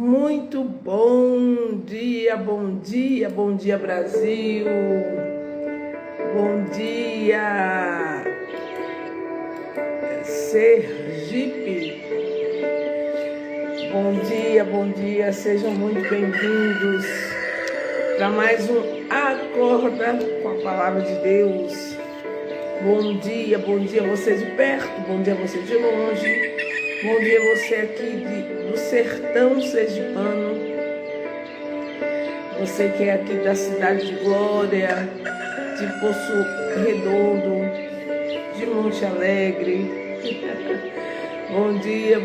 Muito bom dia, bom dia, bom dia Brasil, bom dia Sergipe, bom dia, sejam muito bem-vindos para mais um Acorda com a Palavra de Deus. Bom dia você de perto, bom dia você de longe, bom dia você aqui do sertão sergipano, você que é aqui da cidade de Glória, de Poço Redondo, de Monte Alegre. Bom dia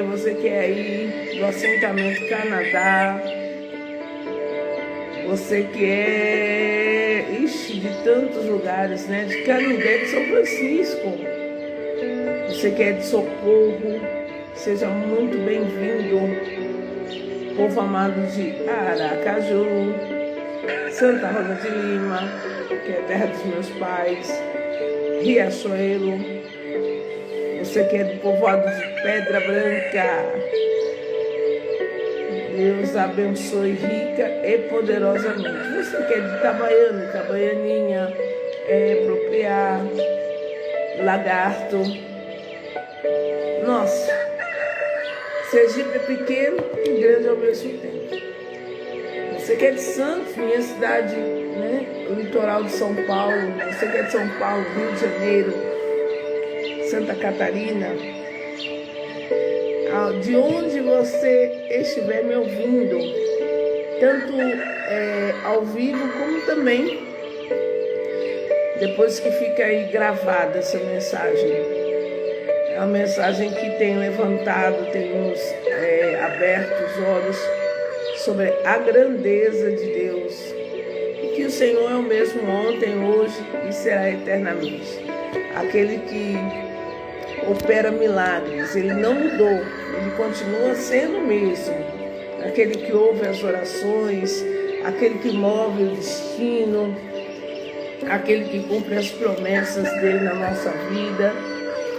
você que é aí do assentamento Canadá, você que é de tantos lugares, né? De Canindé, de São Francisco, você que é de Socorro, seja muito bem-vindo, povo amado de Aracaju, Santa Rosa de Lima, que é a terra dos meus pais, Riachuelo, você que é do povoado de Pedra Branca, Deus abençoe rica e poderosamente. Você que é de Itabaiana, Itabaianinha, Propriar, Lagarto. Nossa, Sergipe é pequeno e grande ao mesmo tempo. Você que é de Santos, minha cidade, né? O litoral de São Paulo. Você que é de São Paulo, Rio de Janeiro, Santa Catarina. De onde você estiver me ouvindo, tanto ao vivo como também depois que fica aí gravada essa mensagem. É uma mensagem que tem levantado, tem nos aberto os olhos sobre a grandeza de Deus e que o Senhor é o mesmo ontem, hoje e será eternamente. Aquele que opera milagres, ele não mudou, ele continua sendo o mesmo. Aquele que ouve as orações, aquele que move o destino, aquele que cumpre as promessas dele na nossa vida,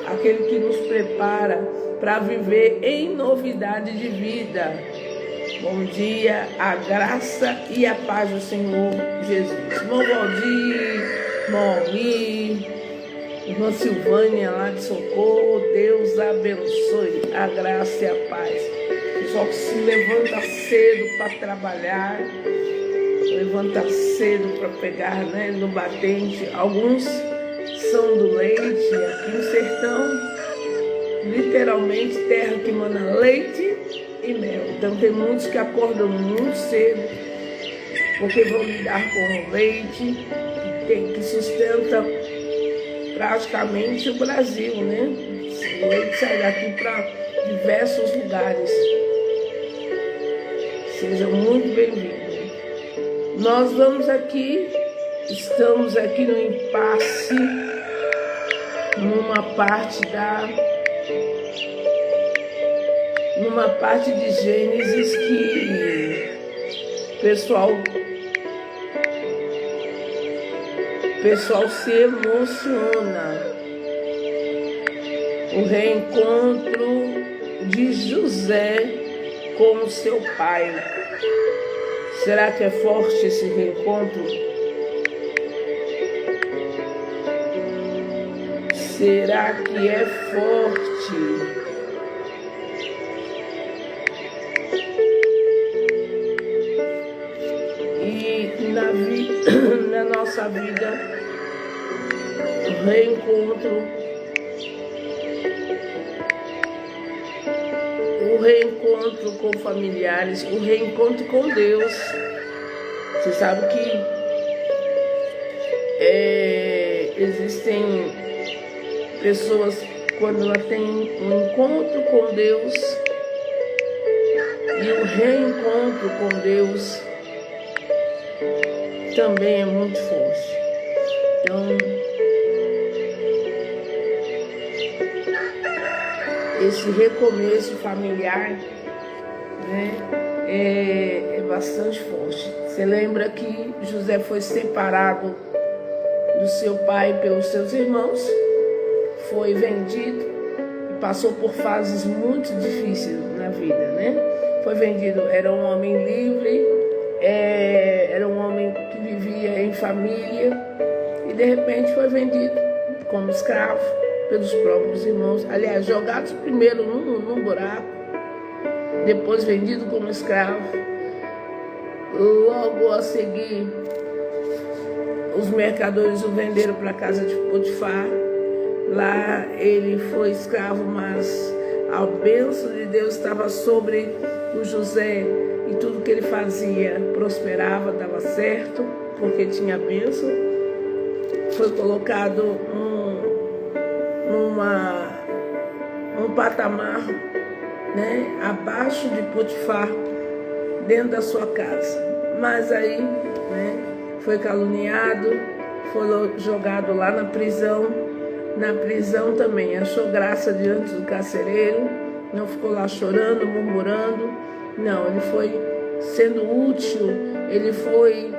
aquele que nos prepara para viver em novidade de vida. Bom dia, a graça e a paz do Senhor Jesus. Irmão Valdir, irmão Almir, irmã Silvânia lá de Socorro, Deus abençoe, a graça e a paz. Pessoal que se levanta cedo para trabalhar, levanta cedo para pegar, né, no batente. Alguns são do leite, aqui no sertão, literalmente terra que manda leite e mel. Então tem muitos que acordam muito cedo, porque vão lidar com o leite, que sustenta praticamente o Brasil, né? O leite sai daqui para diversos lugares. Sejam muito bem-vindos. Nós estamos aqui no impasse, numa parte de Gênesis que o pessoal se emociona. O reencontro de José com o seu pai. Será que é forte esse reencontro? Será que é forte? E na nossa vida, o reencontro com familiares, o reencontro com Deus. Você sabe que existem pessoas, quando ela tem um encontro com Deus e o reencontro com Deus também é muito forte. Então, esse recomeço familiar, né, é bastante forte. Você lembra que José foi separado do seu pai pelos seus irmãos, foi vendido e passou por fases muito difíceis na vida, né? foi vendido, era um homem livre, era um homem que vivia em família e de repente foi vendido como escravo pelos próprios irmãos. Aliás, jogados primeiro num buraco, depois vendido como escravo. Logo a seguir, os mercadores o venderam para a casa de Potifar. Lá ele foi escravo, mas a bênção de Deus estava sobre o José e tudo que ele fazia prosperava, dava certo, porque tinha bênção. Foi colocado num patamar, né, abaixo de Potifar, dentro da sua casa. Mas aí, né, foi caluniado, foi jogado lá na prisão. Na prisão também achou graça diante do carcereiro, não ficou lá chorando, murmurando. Não, ele foi sendo útil, ele foi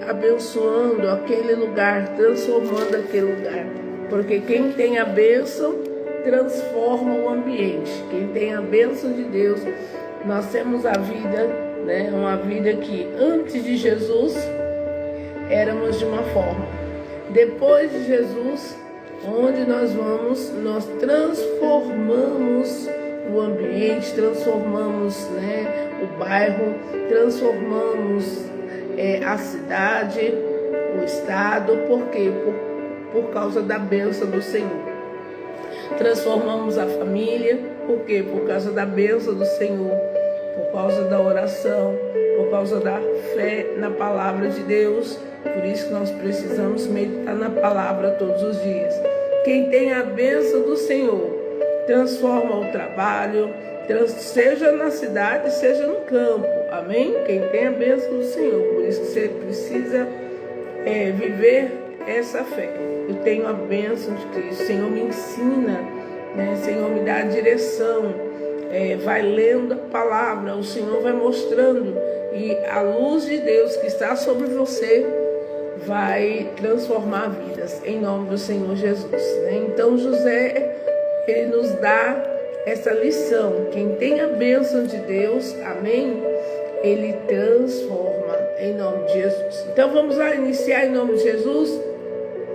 abençoando aquele lugar, transformando aquele lugar. Porque quem tem a bênção transforma o ambiente. Quem tem a bênção de Deus, nós temos a vida, né, uma vida que antes de Jesus éramos de uma forma. Depois de Jesus, onde nós vamos, nós transformamos o ambiente, transformamos, né, o bairro, transformamos a cidade, o estado. Por quê? Por causa da bênção do Senhor. Transformamos a família. Por quê? Por causa da bênção do Senhor, por causa da oração, por causa da fé na palavra de Deus. Por isso que nós precisamos meditar na palavra todos os dias. Quem tem a bênção do Senhor transforma o trabalho, seja na cidade, seja no campo. Amém? Quem tem a bênção do Senhor. Por isso que você precisa viver essa fé. Eu tenho a bênção de Cristo. O Senhor me ensina, né? O Senhor me dá a direção. Vai lendo a palavra, o Senhor vai mostrando. E a luz de Deus que está sobre você vai transformar vidas, em nome do Senhor Jesus, né? Então José, ele nos dá essa lição. Quem tem a bênção de Deus, amém, ele transforma, em nome de Jesus. Então vamos lá iniciar em nome de Jesus.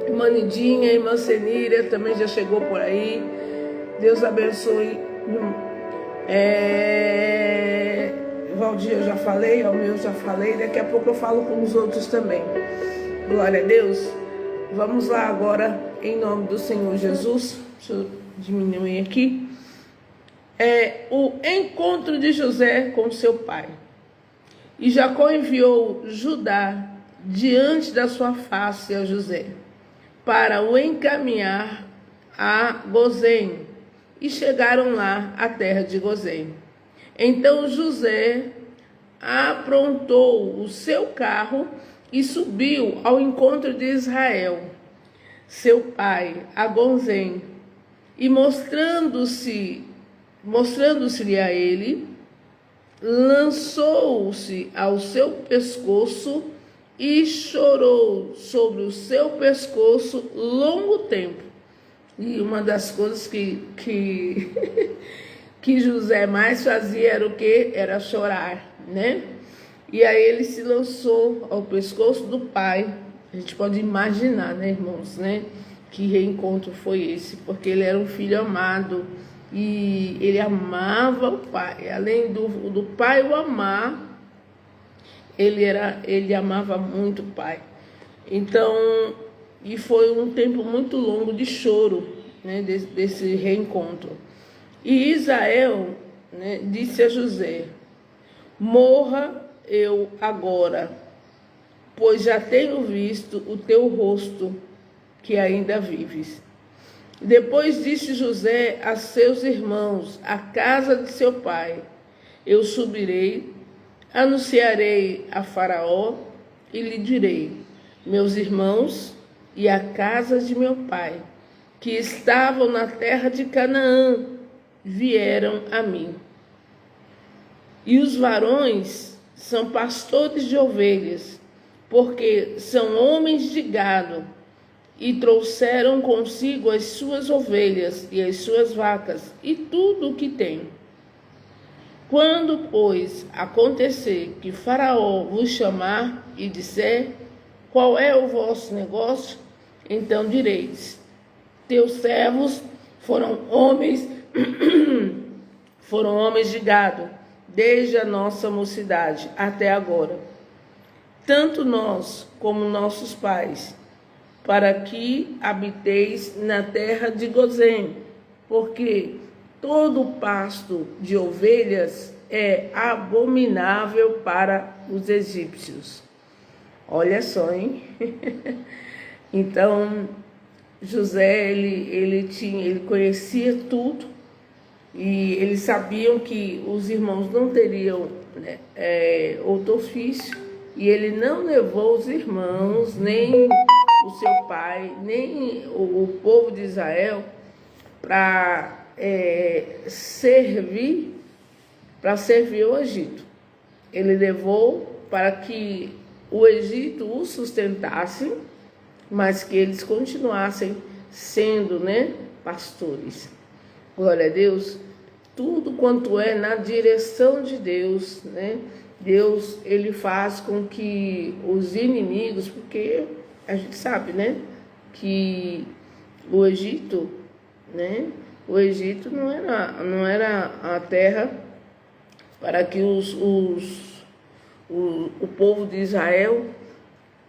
Irmã Nidinha, irmã Senira também já chegou por aí. Deus abençoe. Valdir, eu já falei, ao meu já falei. Daqui a pouco eu falo com os outros também. Glória a Deus. Vamos lá agora, em nome do Senhor Jesus. Deixa eu diminuir aqui. O encontro de José com seu pai. E Jacó enviou Judá diante da sua face a José, para o encaminhar a Gozém. E chegaram lá à terra de Gozém. Então José aprontou o seu carro e subiu ao encontro de Israel, seu pai, a Gozém, e mostrando-se-lhe a ele, lançou-se ao seu pescoço e chorou sobre o seu pescoço longo tempo. E uma das coisas que José mais fazia era o quê? Era chorar, né? E aí ele se lançou ao pescoço do pai. A gente pode imaginar, né, irmãos, né? Que reencontro foi esse? Porque ele era um filho amado e ele amava o pai. Além do pai o amar, ele amava muito o pai. Então, e foi um tempo muito longo de choro, né, desse reencontro. E Israel, né, disse a José: morra eu agora, pois já tenho visto o teu rosto, que ainda vives. Depois disse José a seus irmãos, à casa de seu pai: eu subirei, anunciarei a Faraó e lhe direi: meus irmãos e a casa de meu pai, que estavam na terra de Canaã, vieram a mim. E os varões são pastores de ovelhas, porque são homens de gado, e trouxeram consigo as suas ovelhas e as suas vacas, e tudo o que têm. Quando, pois, acontecer que Faraó vos chamar e disser: qual é o vosso negócio? Então direis: teus servos foram homens de gado, desde a nossa mocidade até agora, tanto nós como nossos pais, para que habiteis na terra de Gozém, porque todo pasto de ovelhas é abominável para os egípcios. Olha só, hein? Então, José, ele conhecia tudo, e eles sabiam que os irmãos não teriam, né, outro ofício, e ele não levou os irmãos, nem o seu pai, nem o povo de Israel para servir o Egito. Ele levou para que o Egito os sustentasse, mas que eles continuassem sendo, né, pastores. Glória a Deus. Tudo quanto é na direção de Deus, né? Deus, ele faz com que os inimigos, porque a gente sabe, né, que o Egito, né, o Egito não era a terra para que o povo de Israel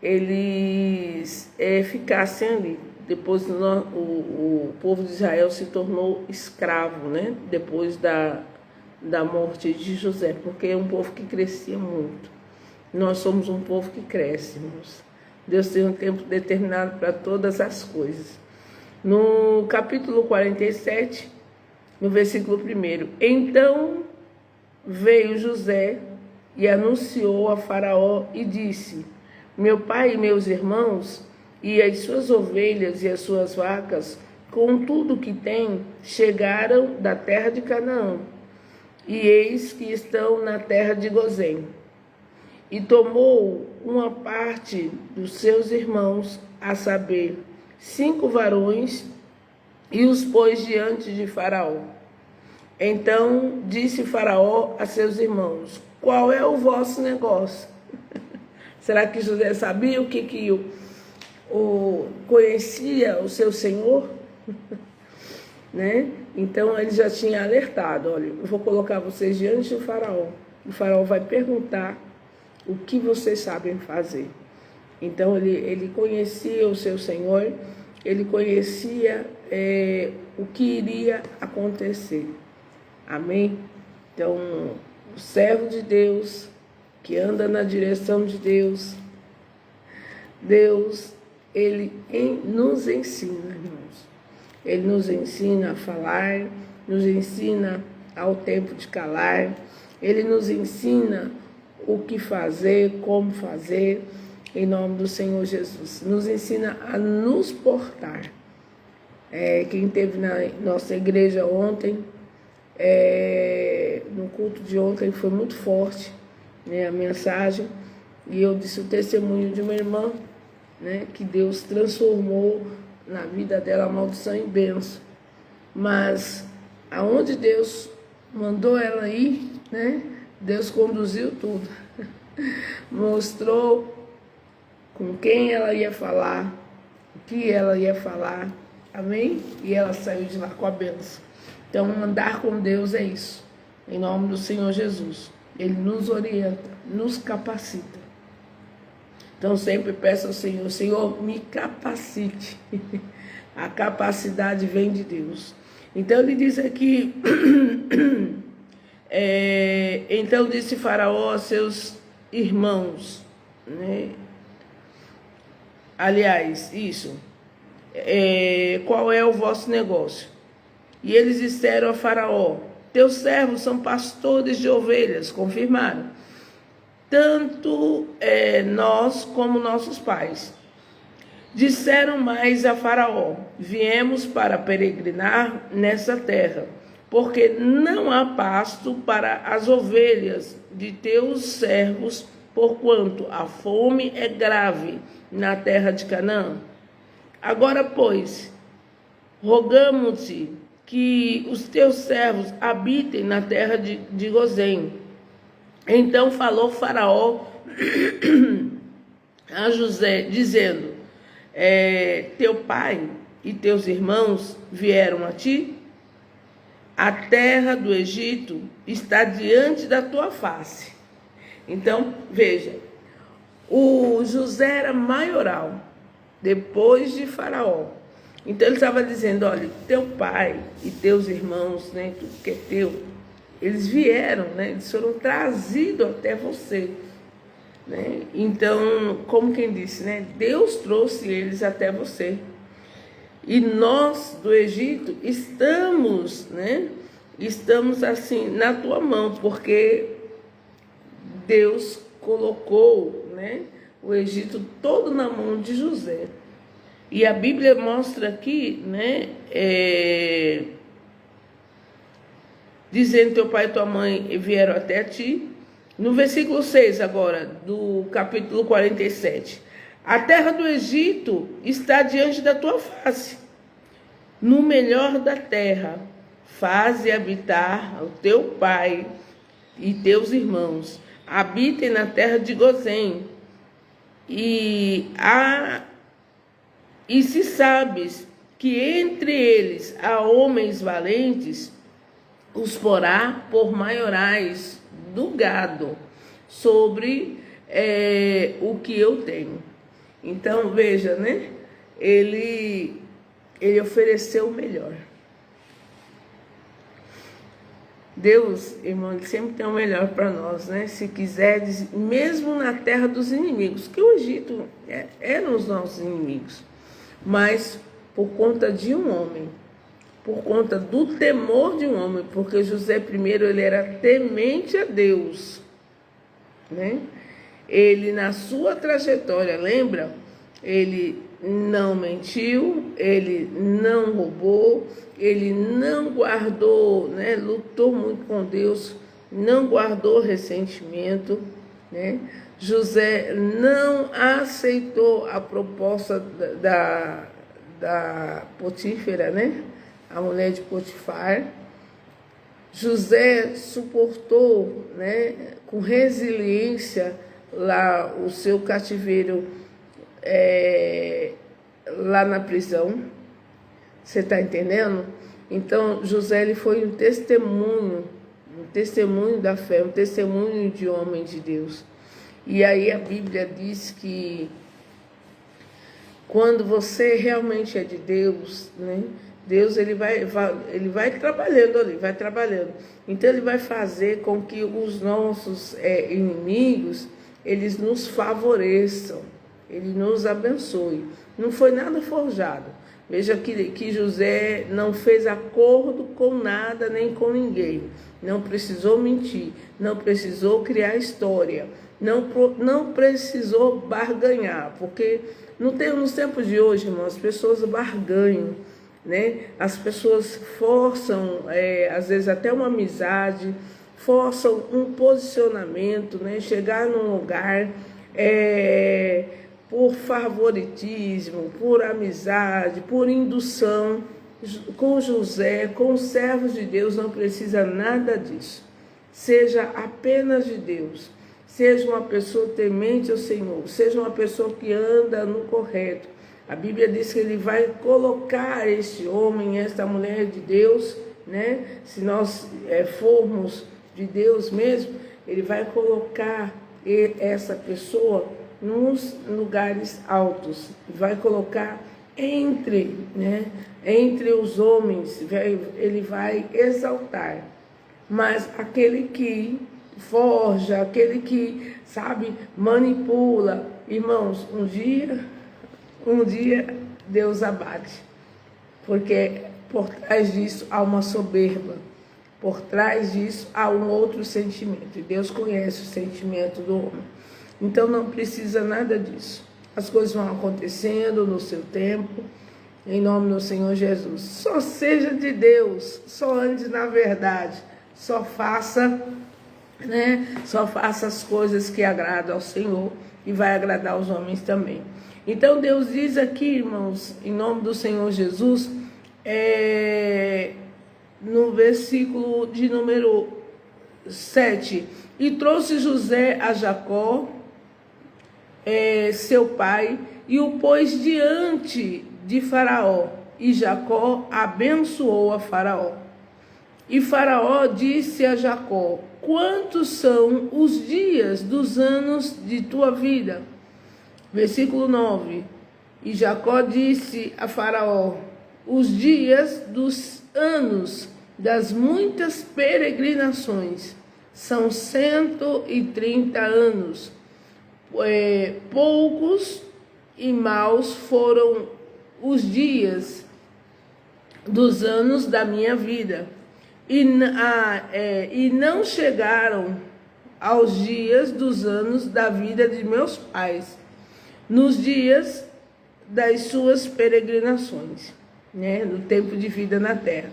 eles ficassem ali. Depois o povo de Israel se tornou escravo, né? Depois da morte de José, porque é um povo que crescia muito. Nós somos um povo que cresce, irmãos. Deus tem um tempo determinado para todas as coisas. No capítulo 47, no versículo 1, então veio José e anunciou a Faraó e disse: meu pai e meus irmãos, e as suas ovelhas e as suas vacas, com tudo que têm, chegaram da terra de Canaã, e eis que estão na terra de Gozém. E tomou uma parte dos seus irmãos, a saber, 5 varões, e os pôs diante de Faraó. Então disse Faraó a seus irmãos: qual é o vosso negócio? Será que José sabia o que conhecia o seu senhor? Né? Então ele já tinha alertado: olha, eu vou colocar vocês diante do Faraó. O Faraó vai perguntar o que vocês sabem fazer. Então ele conhecia o seu senhor, ele conhecia o que iria acontecer. Amém? Então, o servo de Deus, que anda na direção de Deus, ele nos ensina, irmãos. Ele nos ensina a falar, nos ensina ao tempo de calar, ele nos ensina o que fazer, como fazer, em nome do Senhor Jesus. Nos ensina a nos portar. Quem esteve na nossa igreja ontem, no culto de ontem, foi muito forte, né, a mensagem, e eu disse o testemunho de uma irmã, né, que Deus transformou na vida dela a maldição em bênção. Mas aonde Deus mandou ela ir, né, Deus conduziu tudo. Mostrou com quem ela ia falar, o que ela ia falar, amém? E ela saiu de lá com a bênção. Então, andar com Deus é isso, em nome do Senhor Jesus. Ele nos orienta, nos capacita. Então, sempre peço ao Senhor: Senhor, me capacite. A capacidade vem de Deus. Então, ele diz aqui, então disse Faraó a seus irmãos, né? Aliás, isso, qual é o vosso negócio? E eles disseram a Faraó: teus servos são pastores de ovelhas. Confirmaram. Tanto nós como nossos pais. Disseram mais a Faraó: viemos para peregrinar nessa terra, porque não há pasto para as ovelhas de teus servos, porquanto a fome é grave na terra de Canaã. Agora, pois, rogamo-te que os teus servos habitem na terra de Gozém. Então falou Faraó a José, dizendo: teu pai e teus irmãos vieram a ti? A terra do Egito está diante da tua face. Então, veja, o José era maioral, depois de Faraó. Então ele estava dizendo: olha, teu pai e teus irmãos, né, tudo que é teu, eles vieram, né, eles foram trazidos até você. Né? Então, como quem disse, né, Deus trouxe eles até você. E nós do Egito estamos, né, estamos assim na tua mão, porque Deus colocou, né, o Egito todo na mão de José. E a Bíblia mostra aqui, né, dizendo: teu pai e tua mãe vieram até ti. No versículo 6 agora, do capítulo 47. A terra do Egito está diante da tua face. No melhor da terra, faze habitar o teu pai e teus irmãos. Habitem na terra de Gozém. E se sabes que entre eles há homens valentes, os porá por maiorais do gado sobre o que eu tenho. Então, veja, né? Ele ofereceu o melhor. Deus, irmão, ele sempre tem o melhor para nós, né? Se quiseres, mesmo na terra dos inimigos, que o Egito eram os nossos inimigos, mas por conta de um homem, por conta do temor de um homem, porque José primeiro ele era temente a Deus, né? Ele na sua trajetória, lembra? Ele não mentiu, ele não roubou, ele não guardou, né? Lutou muito com Deus, não guardou ressentimento, né? José não aceitou a proposta da Potífera, né? A mulher de Potifar. José suportou, né, com resiliência lá o seu cativeiro lá na prisão. Você está entendendo? Então José ele foi um testemunho da fé, um testemunho de homem de Deus. E aí a Bíblia diz que quando você realmente é de Deus, né? Deus ele vai trabalhando ali, vai trabalhando. Então ele vai fazer com que os nossos inimigos, eles nos favoreçam, ele nos abençoe. Não foi nada forjado. Veja que José não fez acordo com nada nem com ninguém. Não precisou mentir, não precisou criar história, não precisou barganhar, porque nos tempos de hoje, irmão, as pessoas barganham, né? As pessoas forçam, às vezes até uma amizade, forçam um posicionamento, né? Chegar num lugar por favoritismo, por amizade, por indução. Com José, com os servos de Deus, não precisa nada disso. Seja apenas de Deus. Seja uma pessoa temente ao Senhor. Seja uma pessoa que anda no correto. A Bíblia diz que ele vai colocar este homem, esta mulher de Deus, né? Se nós formos de Deus mesmo, ele vai colocar essa pessoa nos lugares altos. Vai colocar entre os homens, ele vai exaltar. Mas aquele que forja, aquele que, sabe, manipula, irmãos, um dia Deus abate, porque por trás disso há uma soberba, por trás disso há um outro sentimento, e Deus conhece o sentimento do homem. Então não precisa nada disso. As coisas vão acontecendo no seu tempo, em nome do Senhor Jesus. Só seja de Deus, só ande na verdade, só faça, né? Só faça as coisas que agradam ao Senhor e vai agradar aos homens também. Então Deus diz aqui, irmãos, em nome do Senhor Jesus, no versículo de número 7. E trouxe José a Jacó, seu pai, e o pôs diante de Faraó. E Jacó abençoou a Faraó. E Faraó disse a Jacó: quantos são os dias dos anos de tua vida? Versículo 9. E Jacó disse a Faraó: os dias dos anos das muitas peregrinações são 130 anos. Poucos e maus foram os dias dos anos da minha vida, e não chegaram aos dias dos anos da vida de meus pais, nos dias das suas peregrinações, né, no tempo de vida na terra.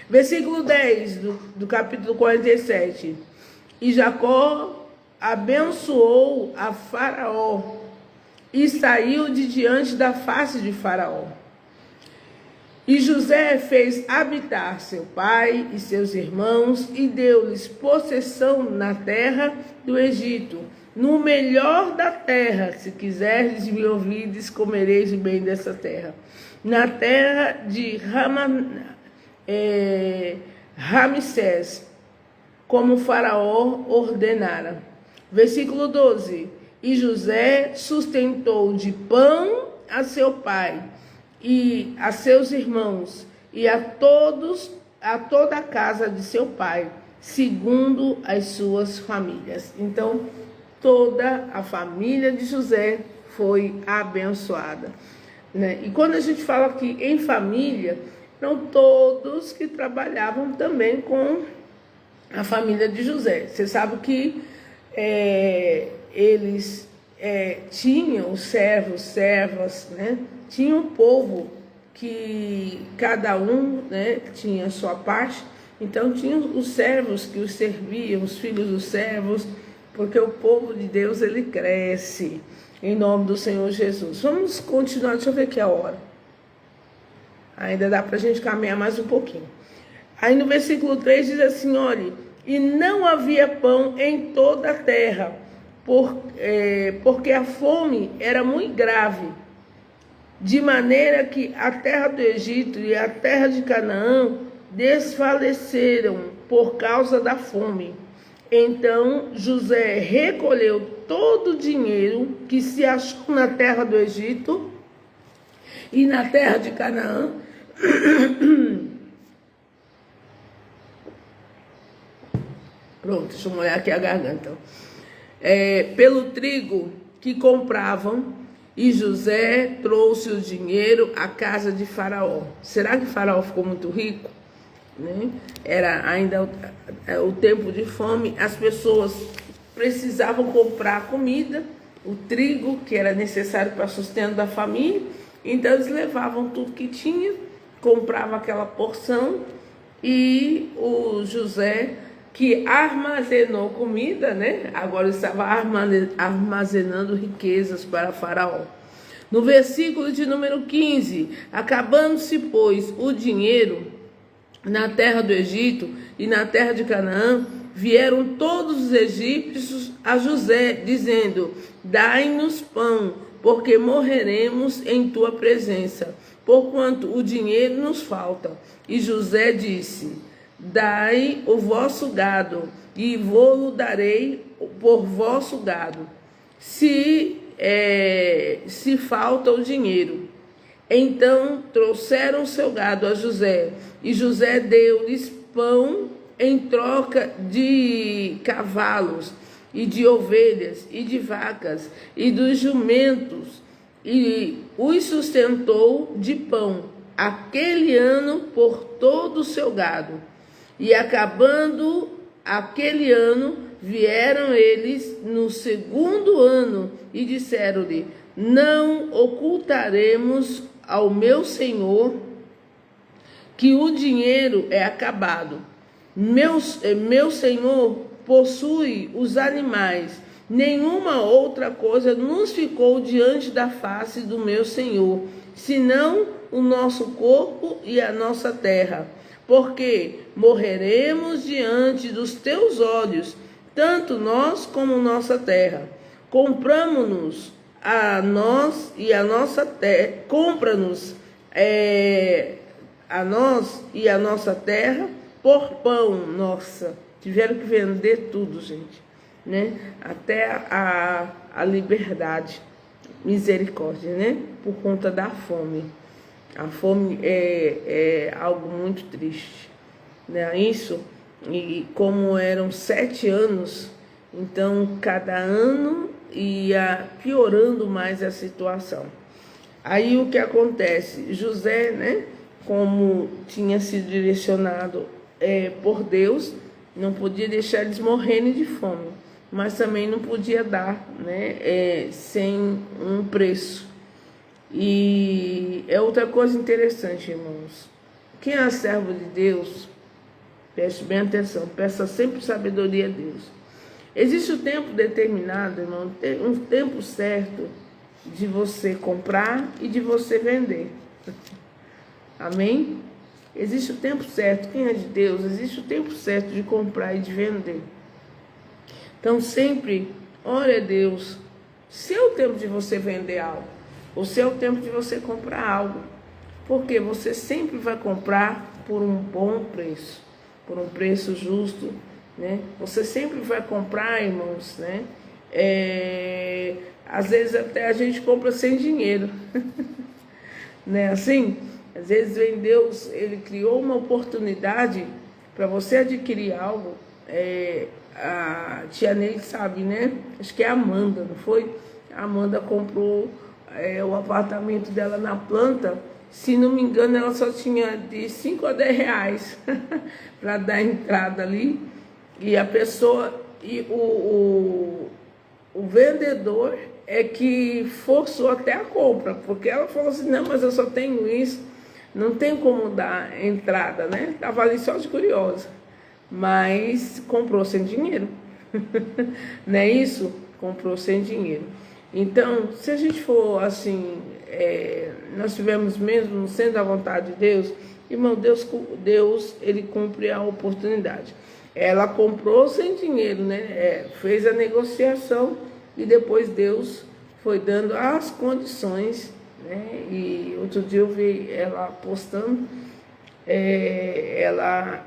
Versículo 10 do capítulo 47. E Jacó abençoou a Faraó e saiu de diante da face de Faraó. E José fez habitar seu pai e seus irmãos e deu-lhes possessão na terra do Egito, no melhor da terra. Se quiserdes me ouvirdes, comereis o bem dessa terra. Na terra de Ramsés, como Faraó ordenara. Versículo 12. E José sustentou de pão a seu pai e a seus irmãos e a toda a casa de seu pai, segundo as suas famílias. Então, toda a família de José foi abençoada, né? E quando a gente fala aqui em família, não todos que trabalhavam também com a família de José. Você sabe que eles tinham servos, servas, né? Tinha um povo que cada um, né, tinha a sua parte. Então tinha os servos que os serviam, os filhos dos servos, porque o povo de Deus, ele cresce em nome do Senhor Jesus. Vamos continuar, deixa eu ver aqui a hora. Ainda dá para a gente caminhar mais um pouquinho. Aí no versículo 3 diz assim, olha, e não havia pão em toda a terra, porque a fome era muito grave, de maneira que a terra do Egito e a terra de Canaã desfaleceram por causa da fome. Então José recolheu todo o dinheiro que se achou na terra do Egito e na terra de Canaã, pronto, deixa eu molhar aqui a garganta, pelo trigo que compravam, e José trouxe o dinheiro à casa de Faraó. Será que Faraó ficou muito rico? Né? Era ainda o tempo de fome, as pessoas precisavam comprar comida, o trigo que era necessário para o sustento da família, então eles levavam tudo que tinha, compravam aquela porção, e o José, que armazenou comida, né? Agora estava armazenando riquezas para Faraó. No versículo de número 15, acabando-se, pois, o dinheiro na terra do Egito e na terra de Canaã, vieram todos os egípcios a José, dizendo, dai-nos pão, porque morreremos em tua presença, porquanto o dinheiro nos falta. E José disse, dai o vosso gado, e vô-lo darei por vosso gado, se falta o dinheiro. Então trouxeram seu gado a José, e José deu-lhes pão em troca de cavalos, e de ovelhas, e de vacas, e dos jumentos, e os sustentou de pão aquele ano por todo o seu gado. E acabando aquele ano, vieram eles no segundo ano e disseram-lhe, não ocultaremos ao meu senhor que o dinheiro é acabado. Meu senhor possui os animais, nenhuma outra coisa nos ficou diante da face do meu senhor, senão o nosso corpo e a nossa terra. porque morreremos diante dos teus olhos, tanto nós como nossa terra. Compramos-nos a nós e a nossa terra, compra-nos a nós e a nossa terra por pão. Nossa, tiveram que vender tudo, gente, né? Até a liberdade, misericórdia, né? Por conta da fome. A fome é algo muito triste, né? Isso, e como eram 7 anos, então cada ano ia piorando mais a situação. Aí o que acontece? José, né, como tinha sido direcionado por Deus, não podia deixar eles morrerem de fome, mas também não podia dar, né, sem um preço. E é outra coisa interessante, irmãos. Quem é servo de Deus, preste bem atenção, peça sempre sabedoria a Deus. Existe um tempo determinado, irmão, um tempo certo de você comprar e de você vender. Amém? Existe o tempo certo. Quem é de Deus, existe o tempo certo de comprar e de vender. Então sempre ore a Deus. Se é o tempo de você vender algo, ou se é o tempo de você comprar algo, porque você sempre vai comprar por um bom preço, por um preço justo, né? Você sempre vai comprar, irmãos, né? Às vezes até a gente compra sem dinheiro, né? Assim, às vezes vem Deus, Ele criou uma oportunidade para você adquirir algo. A tia Neide sabe, né? Acho que é a Amanda, não foi? A Amanda comprou o apartamento dela na planta. Se não me engano, ela só tinha de 5 a 10 reais para dar entrada ali. E a pessoa, e o vendedor é que forçou até a compra, porque ela falou assim, não, mas eu só tenho isso, não tem como dar entrada, né? Estava ali só de curiosa, mas comprou sem dinheiro, não é isso? Comprou sem dinheiro. Então, se a gente for assim, nós estivermos mesmo sendo a vontade de Deus, irmão, Deus ele cumpre a oportunidade. Ela comprou sem dinheiro, né? Fez a negociação e depois Deus foi dando as condições, né? E outro dia eu vi ela postando, ela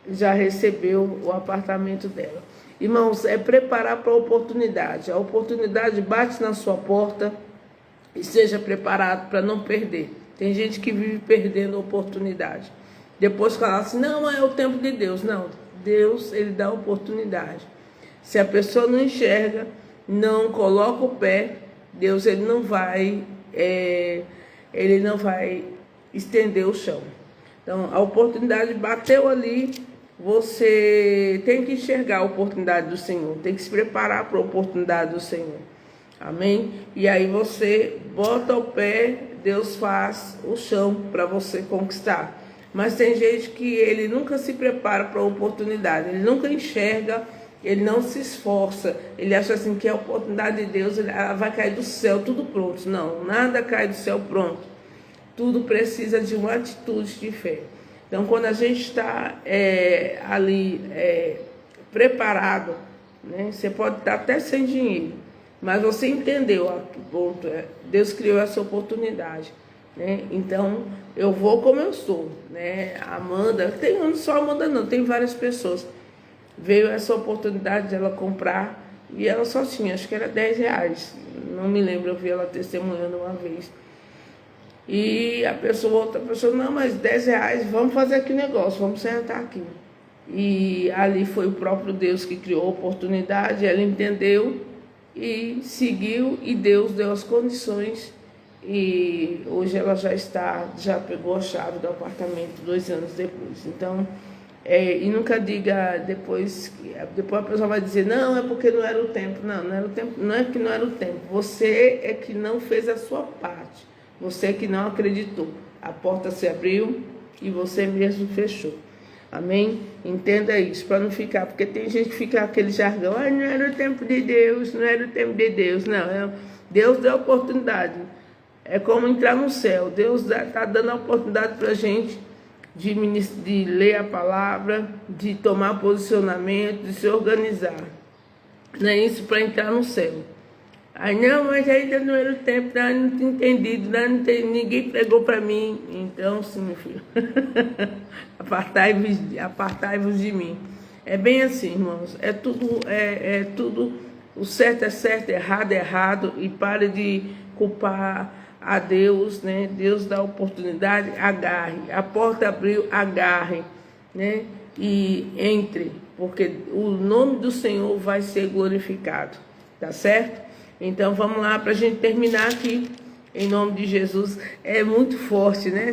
já recebeu o apartamento dela. Irmãos, é preparar para a oportunidade. A oportunidade bate na sua porta e seja preparado para não perder. Tem gente que vive perdendo a oportunidade. Depois fala assim, não, é o tempo de Deus. Não, Deus, ele dá oportunidade. Se a pessoa não enxerga, não coloca o pé, Deus, ele não vai estender o chão. Então, a oportunidade bateu ali, você tem que enxergar a oportunidade do Senhor, tem que se preparar para a oportunidade do Senhor. Amém? E aí você bota o pé, Deus faz o chão para você conquistar. Mas tem gente que ele nunca se prepara para a oportunidade, ele nunca enxerga, ele não se esforça, ele acha assim que a oportunidade de Deus ela vai cair do céu, tudo pronto. Não, nada cai do céu pronto. Tudo precisa de uma atitude de fé. Então, quando a gente está ali preparado, né, você pode estar até sem dinheiro, mas você entendeu a que ponto Deus criou essa oportunidade. Né? Então, eu vou como eu sou. Né? Amanda, não só Amanda não, tem várias pessoas. Veio essa oportunidade de ela comprar e ela só tinha, acho que era 10 reais. Não me lembro, eu vi ela testemunhando uma vez. E outra pessoa, não, mas 10 reais, vamos fazer aqui o negócio, vamos sentar aqui. E ali foi o próprio Deus que criou a oportunidade, ela entendeu e seguiu, e Deus deu as condições. E hoje ela já pegou a chave do apartamento 2 anos depois. Então, e nunca diga depois a pessoa vai dizer, não, é porque não era o tempo. Não, não era o tempo, não é que não era o tempo. Você é que não fez a sua parte. Você que não acreditou. A porta se abriu e você mesmo fechou. Amém? Entenda isso, para não ficar, porque tem gente que fica aquele jargão, não era o tempo de Deus, não era o tempo de Deus. Não, Deus deu oportunidade. É como entrar no céu. Deus está dando a oportunidade para a gente de ler a palavra, de tomar posicionamento, de se organizar. Não é isso para entrar no céu. Aí, não, mas ainda não era o tempo, não tinha entendido, ninguém pregou para mim. Então, sim, meu filho, apartai-vos de mim. É bem assim, irmãos, é tudo, o certo é certo, errado é errado, e pare de culpar a Deus, né? Deus dá oportunidade, agarre, a porta abriu, agarre, né? E entre, porque o nome do Senhor vai ser glorificado, tá certo? Então vamos lá para a gente terminar aqui, em nome de Jesus. É muito forte, né?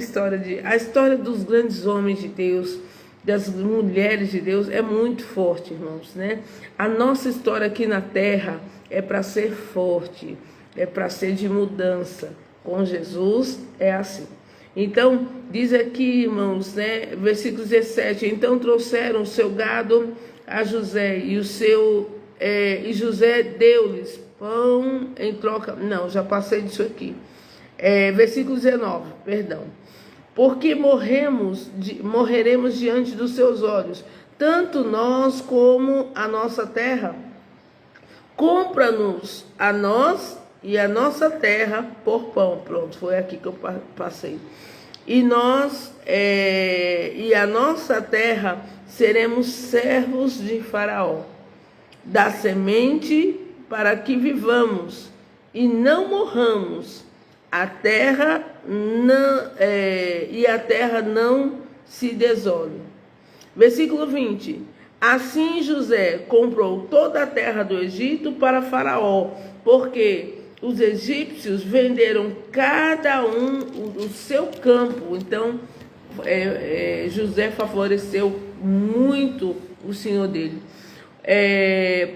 A história dos grandes homens de Deus, das mulheres de Deus, é muito forte, irmãos, né? A nossa história aqui na terra é para ser forte, é para ser de mudança. Com Jesus é assim. Então, diz aqui, irmãos, né? Versículo 17: então trouxeram o seu gado a José, e José deu-lhes pão em troca. Não, já passei disso aqui. Versículo 19, perdão. Porque morreremos diante dos seus olhos, tanto nós como a nossa terra. Compra-nos a nós e a nossa terra por pão. Pronto, foi aqui que eu passei. E a nossa terra seremos servos de Faraó. Da semente para que vivamos e não morramos, a terra não se desole. Versículo 20. Assim José comprou toda a terra do Egito para Faraó, porque os egípcios venderam cada um o seu campo. Então José favoreceu muito o senhor dele.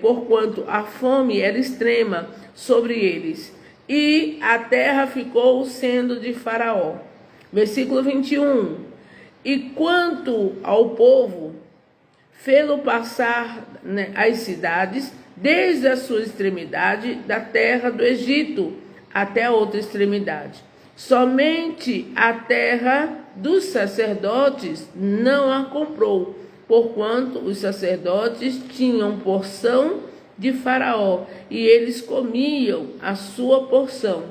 Porquanto a fome era extrema sobre eles, e a terra ficou sendo de Faraó. Versículo 21. E quanto ao povo, fê-lo passar, né, as cidades, desde a sua extremidade da terra do Egito até a outra extremidade. Somente a terra dos sacerdotes não a comprou, porquanto os sacerdotes tinham porção de Faraó, e eles comiam a sua porção,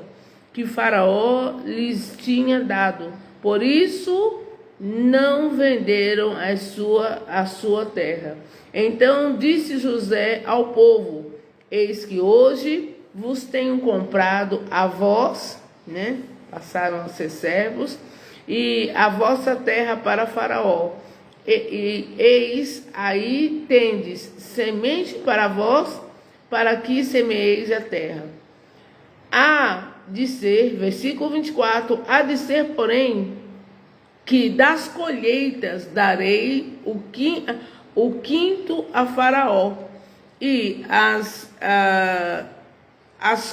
que Faraó lhes tinha dado. Por isso, não venderam a sua terra. Então disse José ao povo: eis que hoje vos tenho comprado a vós, né? Passaram a ser servos, e a vossa terra para Faraó. Eis aí tendes semente para vós, para que semeeis a terra. Há de ser, versículo 24, há de ser, porém, que das colheitas darei o quinto a Faraó, e as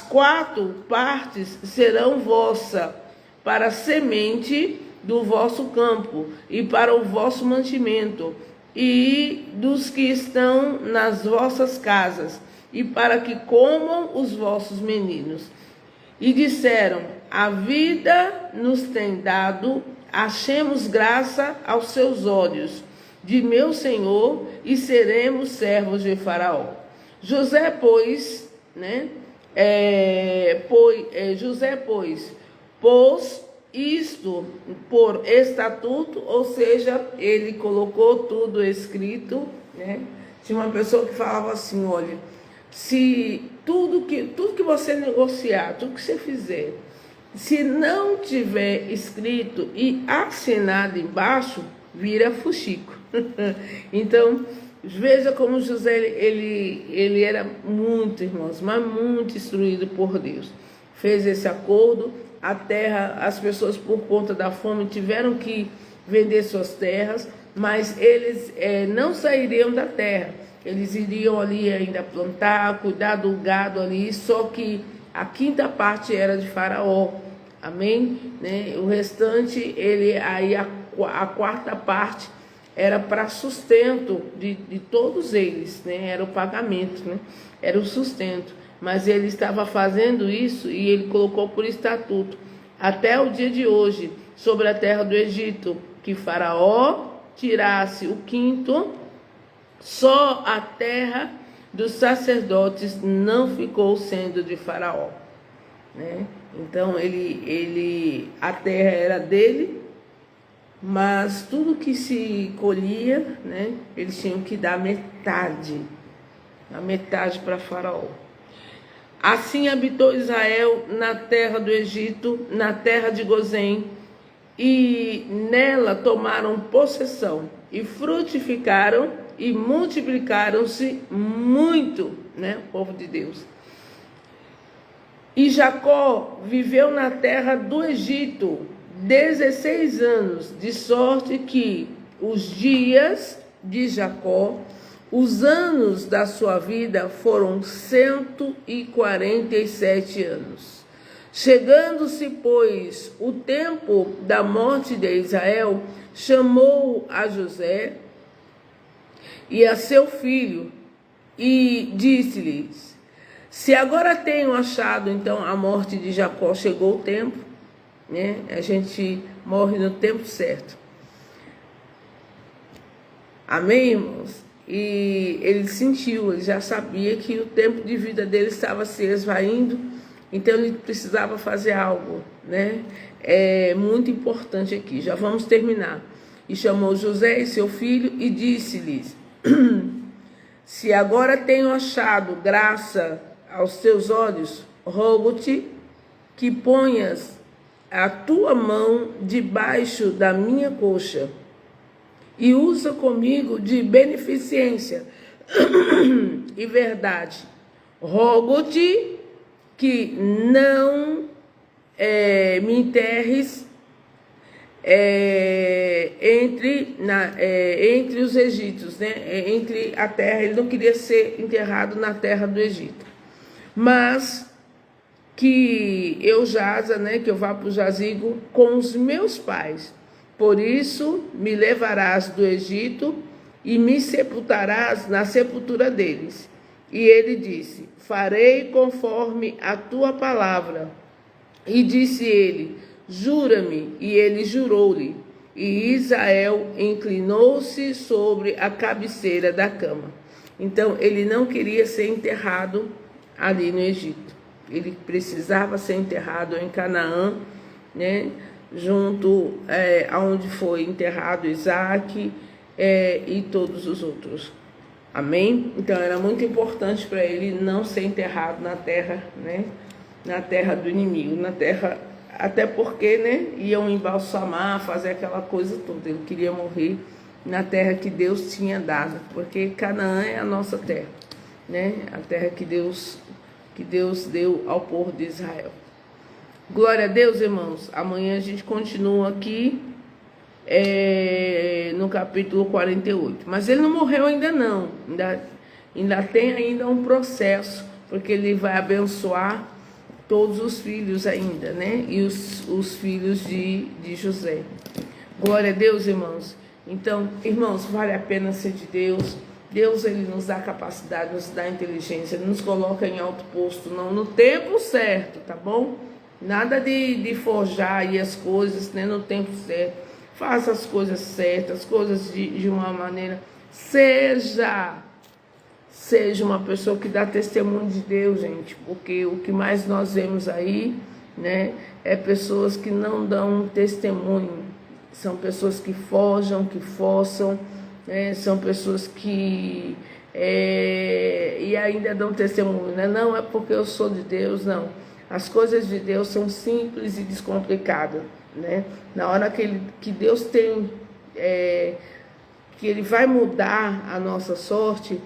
4 partes serão vossa, para semente do vosso campo, e para o vosso mantimento, e dos que estão nas vossas casas, e para que comam os vossos meninos. E disseram: a vida nos tem dado, achemos graça aos seus olhos, de meu senhor, e seremos servos de Faraó. José, pois, pôs isto por estatuto, ou seja, ele colocou tudo escrito, né? Tinha uma pessoa que falava assim: olha, se tudo que você negociar, tudo que você fizer, se não tiver escrito e assinado embaixo, vira fuxico. Então, veja como José, ele era muito, irmãos, mas muito instruído por Deus. Fez esse acordo. A terra, as pessoas por conta da fome tiveram que vender suas terras, mas eles não sairiam da terra. Eles iriam ali ainda plantar, cuidar do gado ali, só que a 5ª parte era de Faraó. Amém? Né? O restante, a 4ª parte era para sustento de todos eles, né? Era o pagamento, né? Era o sustento. Mas ele estava fazendo isso e ele colocou por estatuto, até o dia de hoje, sobre a terra do Egito, que Faraó tirasse o quinto, só a terra dos sacerdotes não ficou sendo de Faraó, né? Então a terra era dele, mas tudo que se colhia, né, eles tinham que dar a metade para Faraó. Assim habitou Israel na terra do Egito, na terra de Gozém, e nela tomaram possessão, e frutificaram, e multiplicaram-se muito, né, o povo de Deus. E Jacó viveu na terra do Egito 16 anos, de sorte que os dias de Jacó, os anos da sua vida, foram 147 anos. Chegando-se, pois, o tempo da morte de Israel, chamou a José e a seu filho e disse-lhes: se agora tenho achado, então a morte de Jacó, chegou o tempo, né? A gente morre no tempo certo. Amém, irmãos? E ele sentiu, ele já sabia que o tempo de vida dele estava se esvaindo, então ele precisava fazer algo, né? É muito importante aqui, já vamos terminar. E chamou José e seu filho e disse-lhes: se agora tenho achado graça aos teus olhos, rogo-te que ponhas a tua mão debaixo da minha coxa e usa comigo de beneficência e verdade. Rogo-te que não me enterres entre os egípcios, né? Entre a terra. Ele não queria ser enterrado na terra do Egito, mas que eu jaza, né? Que eu vá para o jazigo com os meus pais. Por isso me levarás do Egito e me sepultarás na sepultura deles. E ele disse: farei conforme a tua palavra. E disse ele: jura-me. E ele jurou-lhe. E Israel inclinou-se sobre a cabeceira da cama. Então ele não queria ser enterrado ali no Egito. Ele precisava ser enterrado em Canaã, né? Junto aonde foi enterrado Isaac e todos os outros. Amém? Então era muito importante para ele não ser enterrado na terra, né? Na terra do inimigo, na terra, até porque, né, iam embalsamar, fazer aquela coisa toda. Ele queria morrer na terra que Deus tinha dado, porque Canaã é a nossa terra, né? A terra que Deus deu ao povo de Israel. Glória a Deus, irmãos. Amanhã a gente continua aqui no capítulo 48. Mas ele não morreu ainda não. Ainda tem ainda um processo, porque ele vai abençoar todos os filhos ainda, né? E os filhos de José. Glória a Deus, irmãos. Então, irmãos, vale a pena ser de Deus. Deus, ele nos dá capacidade, nos dá inteligência, nos coloca em alto posto, não no tempo certo, tá bom? Nada de forjar aí as coisas, né, no tempo certo. Faça as coisas certas, as coisas de uma maneira. Seja uma pessoa que dá testemunho de Deus, gente. Porque o que mais nós vemos aí, né, é pessoas que não dão testemunho. São pessoas que forjam, que forçam, né, são pessoas que e ainda dão testemunho, né? Não é porque eu sou de Deus, não. As coisas de Deus são simples e descomplicadas, né? Na hora que Deus tem, que Ele vai mudar a nossa sorte,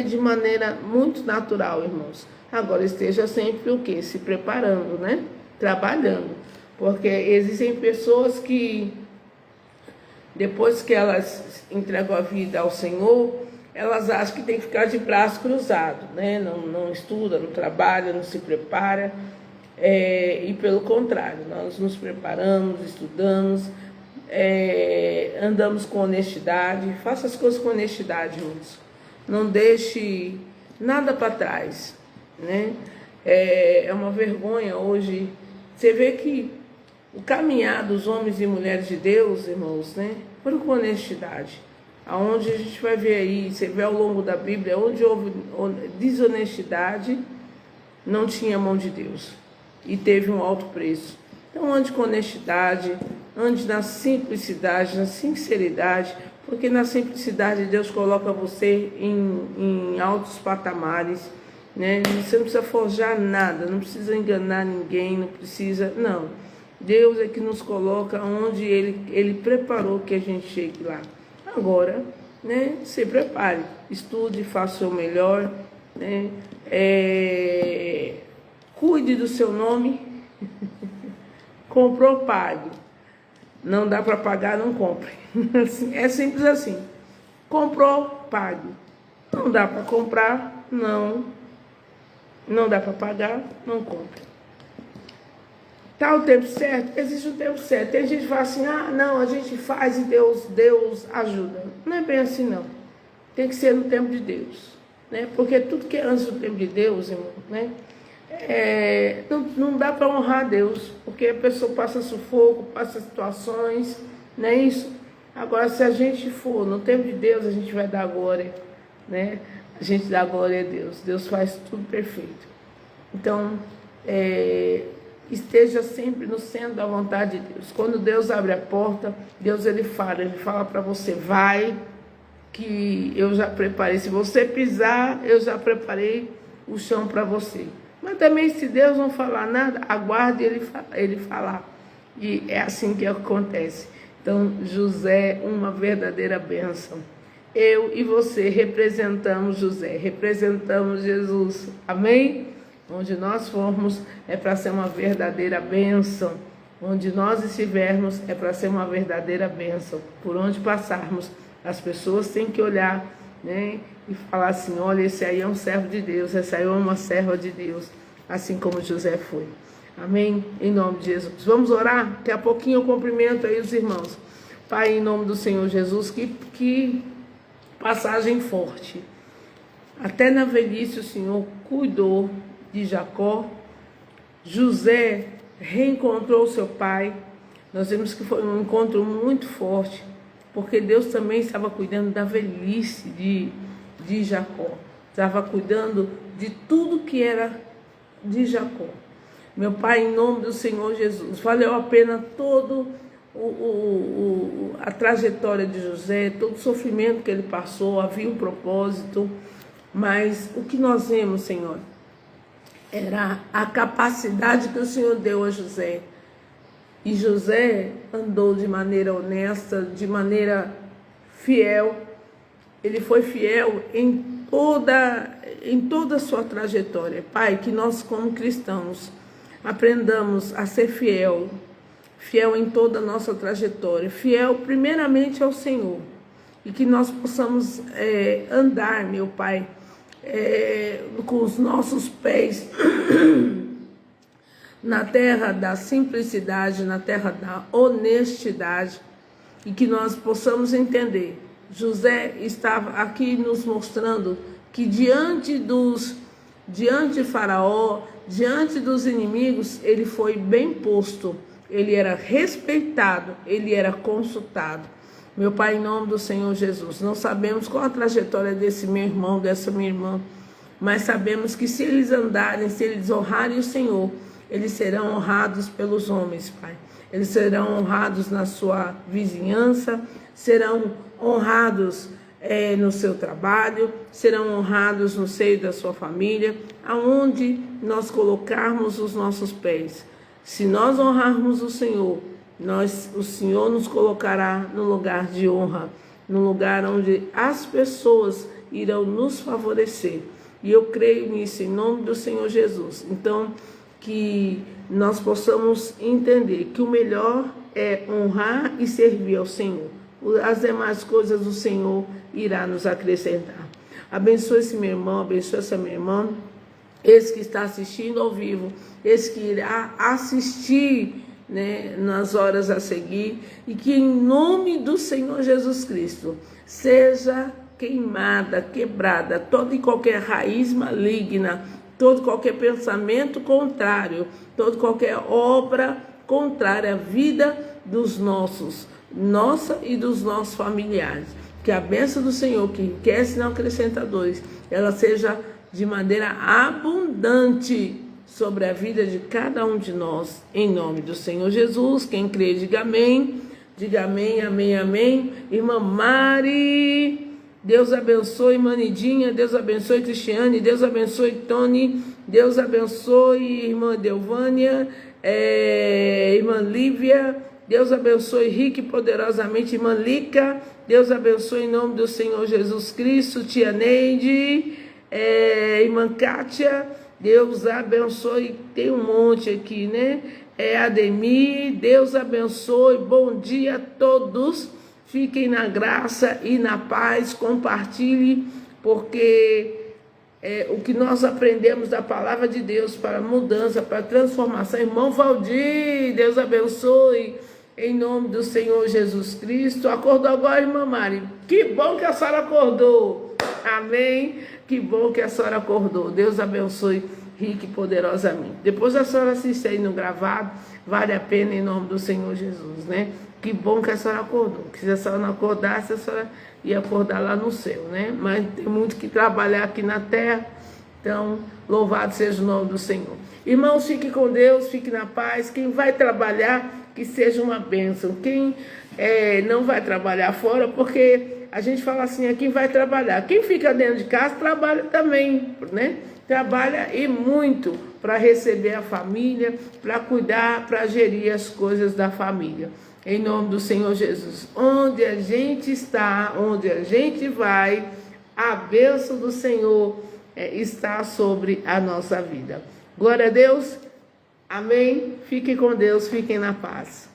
de maneira muito natural, irmãos. Agora esteja sempre o quê? Se preparando, né? Trabalhando. Porque existem pessoas que, depois que elas entregam a vida ao Senhor, elas acham que tem que ficar de braço cruzado, né? Não estuda, não trabalha, não se prepara. E pelo contrário, nós nos preparamos, estudamos, andamos com honestidade. Faça as coisas com honestidade, irmãos. Não deixe nada para trás, né? É uma vergonha hoje. Você vê que o caminhar dos homens e mulheres de Deus, irmãos, né? Foram com honestidade. Aonde a gente vai ver aí, você vê ao longo da Bíblia, onde houve desonestidade, não tinha mão de Deus. E teve um alto preço. Então ande com honestidade, ande na simplicidade, na sinceridade, porque na simplicidade Deus coloca você em altos patamares, né? Você não precisa forjar nada, não precisa enganar ninguém, não precisa, não. Deus é que nos coloca onde Ele preparou que a gente chegue lá. Agora, né, se prepare, estude, faça o seu melhor, né? Cuide do seu nome. Comprou, pague. Não dá para pagar, não compre. É simples assim. Comprou, pague. Não dá para comprar, não dá para pagar, não compre. Tá o tempo certo? Existe o tempo certo. Tem gente que fala assim, não, a gente faz e Deus ajuda. Não é bem assim, não. Tem que ser no tempo de Deus, né? Porque tudo que é antes do tempo de Deus, irmão, né? Não dá para honrar Deus, porque a pessoa passa sufoco, passa situações, não é isso? Agora, se a gente for no tempo de Deus, a gente vai dar glória, né? A gente dá glória a Deus. Deus faz tudo perfeito. Então, esteja sempre no centro da vontade de Deus. Quando Deus abre a porta, Deus ele fala para você, vai, que eu já preparei. Se você pisar, eu já preparei o chão para você. Mas também, se Deus não falar nada, aguarde ele falar. E é assim que acontece. Então, José, uma verdadeira bênção. Eu e você representamos José, representamos Jesus. Amém? Onde nós formos é para ser uma verdadeira bênção. Onde nós estivermos é para ser uma verdadeira bênção. Por onde passarmos, as pessoas têm que olhar, né, e falar assim, olha, esse aí é um servo de Deus, essa aí é uma serva de Deus, assim como José foi. Amém? Em nome de Jesus. Vamos orar? Daqui a pouquinho eu cumprimento aí os irmãos. Pai, em nome do Senhor Jesus, que passagem forte. Até na velhice o Senhor cuidou de Jacó. José reencontrou seu pai. Nós vimos que foi um encontro muito forte, porque Deus também estava cuidando da velhice de Jacó. Estava cuidando de tudo que era de Jacó. Meu Pai, em nome do Senhor Jesus, valeu a pena todo a trajetória de José, todo o sofrimento que ele passou, havia um propósito, mas o que nós vemos, Senhor, era a capacidade que o Senhor deu a José. E José andou de maneira honesta, de maneira fiel. Ele foi fiel em toda a sua trajetória. Pai, que nós como cristãos aprendamos a ser fiel em toda a nossa trajetória, fiel primeiramente ao Senhor. E que nós possamos andar, meu Pai, com os nossos pés na terra da simplicidade, na terra da honestidade, e que nós possamos entender. José estava aqui nos mostrando que diante de Faraó, diante dos inimigos, ele foi bem posto, ele era respeitado, ele era consultado. Meu Pai, em nome do Senhor Jesus, não sabemos qual a trajetória desse meu irmão, dessa minha irmã, mas sabemos que se eles andarem, se eles honrarem o Senhor, eles serão honrados pelos homens, Pai. Eles serão honrados na sua vizinhança, serão honrados no seu trabalho, serão honrados no seio da sua família, aonde nós colocarmos os nossos pés. Se nós honrarmos o Senhor, o Senhor nos colocará no lugar de honra, no lugar onde as pessoas irão nos favorecer. E eu creio nisso, em nome do Senhor Jesus. Então, que nós possamos entender que o melhor é honrar e servir ao Senhor. As demais coisas o Senhor irá nos acrescentar. Abençoe esse meu irmão, abençoe essa minha irmã, esse que está assistindo ao vivo, esse que irá assistir, né, nas horas a seguir, e que em nome do Senhor Jesus Cristo seja queimada, quebrada toda e qualquer raiz maligna, todo qualquer pensamento contrário, toda qualquer obra contrária à vida dos nossa e dos nossos familiares. Que a bênção do Senhor, que enriquece e não acrescenta dores, ela seja de maneira abundante sobre a vida de cada um de nós, em nome do Senhor Jesus. Quem crê, diga amém. Diga amém, amém, amém. Irmã Mari, Deus abençoe. Irmã Nidinha, Deus abençoe. Cristiane, Deus abençoe. Tony, Deus abençoe. Irmã Delvânia, irmã Lívia, Deus abençoe rique e poderosamente. Irmã Lica, Deus abençoe em nome do Senhor Jesus Cristo. Tia Neide, irmã Kátia, Deus abençoe. Tem um monte aqui, né? Ademir, Deus abençoe. Bom dia a todos. Fiquem na graça e na paz. Compartilhe, porque o que nós aprendemos da palavra de Deus para mudança, para transformação. Irmão Valdir, Deus abençoe em nome do Senhor Jesus Cristo. Acordou agora, irmã Mari? Que bom que a senhora acordou. Amém? Que bom que a senhora acordou. Deus abençoe rique e poderosamente. Depois a senhora assiste aí no gravado, vale a pena em nome do Senhor Jesus, né? Que bom que a senhora acordou. Que se a senhora não acordasse, a senhora ia acordar lá no céu, né? Mas tem muito que trabalhar aqui na terra, então louvado seja o nome do Senhor. Irmãos, fique com Deus, fique na paz. Quem vai trabalhar, que seja uma bênção. Quem não vai trabalhar fora, porque a gente fala assim, quem vai trabalhar. Quem fica dentro de casa, trabalha também, né? Trabalha e muito para receber a família, para cuidar, para gerir as coisas da família. Em nome do Senhor Jesus. Onde a gente está, onde a gente vai, a bênção do Senhor está sobre a nossa vida. Glória a Deus. Amém. Fiquem com Deus, fiquem na paz.